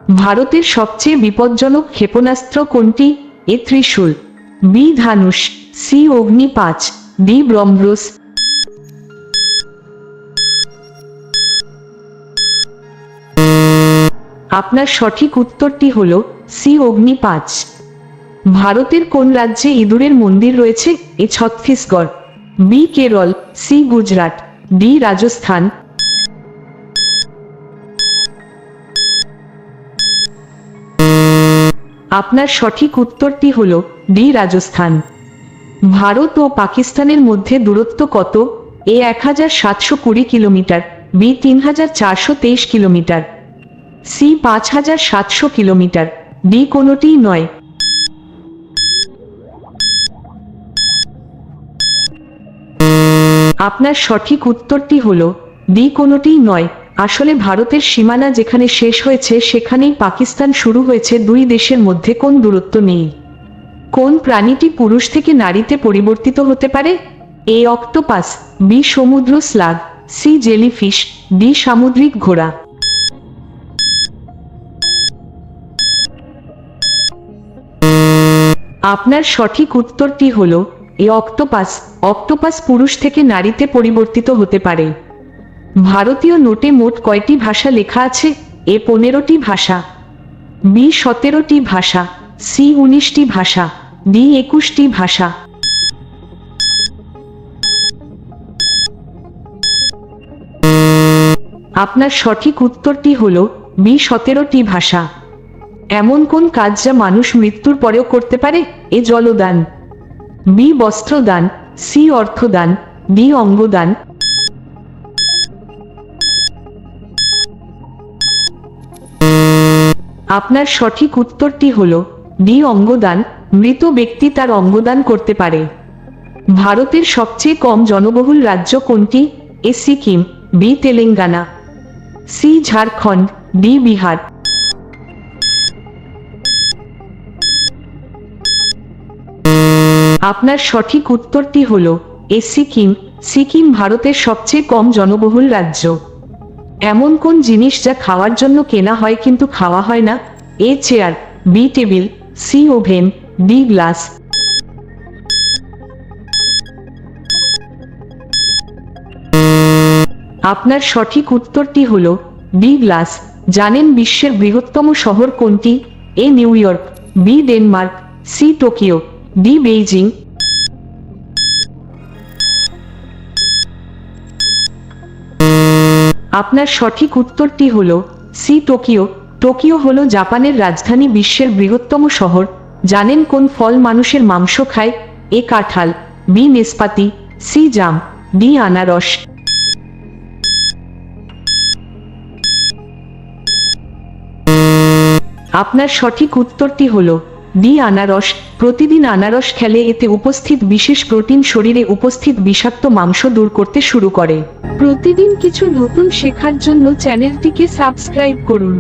ভারতের সবচেয়ে বিপজ্জনক ক্ষেপণাস্ত্র কোনটি? এ ত্রিশূল, বি ধানুষ, সি অগ্নি 5, ডি ব্রহ্মোস। আপনার সঠিক উত্তরটি হল সি অগ্নি 5। ভারতের কোন রাজ্যে ইঁদুরের মন্দির রয়েছে? A Chhattisgarh, B Kerala, C Gujarat, D Rajasthan. আপনার সঠিক উত্তরটি হল ডি রাজস্থান। ভারত ও পাকিস্তানের মধ্যে দূরত্ব কত? A 1720 kilometre, B 3423 kilometre, C 5700 kilometre, D কোনোটিই নয়। আপনার সঠিক উত্তরটি হল ডি কোনোটিই নয়। আসলে ভারতের সীমানা যেখানে শেষ হয়েছে সেখানেই পাকিস্তান শুরু হয়েছে। দুই দেশের মধ্যে কোন দূরত্ব নেই। কোন প্রাণীটি পুরুষ থেকে নারীতে পরিবর্তিত হতে পারে? এ অক্টোপাস, বি সমুদ্র স্লাগ, সি জেলিফিশ, ডি সামুদ্রিক ঘোড়া। আপনার সঠিক উত্তরটি হল এ অক্টোপাস। অক্টোপাস পুরুষ থেকে নারীতে পরিবর্তিত হতে পারে। ভারতীয় নোটে মোট কয়টি ভাষা লেখা আছে? এ 15টি ভাষা, বি 17টি ভাষা, সি 19টি ভাষা, ডি 21টি ভাষা। আপনার সঠিক উত্তরটি হল বি 17টি ভাষা। এমন কোন কাজ যা মানুষ মৃত্যুর পরেও করতে পারে? এ জলদান, বি বস্ত্রদান, সি অর্থদান, ডি অঙ্গদান। আপনার সঠিক উত্তরটি হল ডি অঙ্গদান। মৃত ব্যক্তি তার অঙ্গদান করতে পারে। ভারতের সবচেয়ে কম জনবহুল রাজ্য কোনটি? A Sikkim, B Telangana, C Jharkhand, D Bihar. আপনার সঠিক উত্তরটি হল এ সিকিম। সিকিম ভারতের সবচেয়ে কম জনবহুল রাজ্য। এমন কোন জিনিস যা খাওয়ার জন্য কেনা হয় কিন্তু খাওয়া হয় না? A chair, B table, C oven, D glass. আপনার সঠিক উত্তরটি হল ডি গ্লাস। জানেন বিশ্বের বৃহত্তম শহর কোনটি? A New York, B Denmark, C Tokyo, D Beijing. আপনার সঠিক উত্তরটি হল সি টোকিও। টোকিও হল জাপানের রাজধানী। বিশ্বের বৃহত্তম শহর। জানেন কোন ফল মানুষের মাংস খায়? এ কাঁঠাল, বি নেসপাতি, সি জাম, ডি আনারস। আপনার সঠিক উত্তরটি হল ডি আনারস। প্রতিদিন আনারস খেলে এতে উপস্থিত বিশেষ প্রোটিন শরীরে উপস্থিত বিষাক্ত মাংস দূর করতে শুরু করে। প্রতিদিন কিছু নতুন শেখার জন্য চ্যানেলটিকে সাবস্ক্রাইব করুন।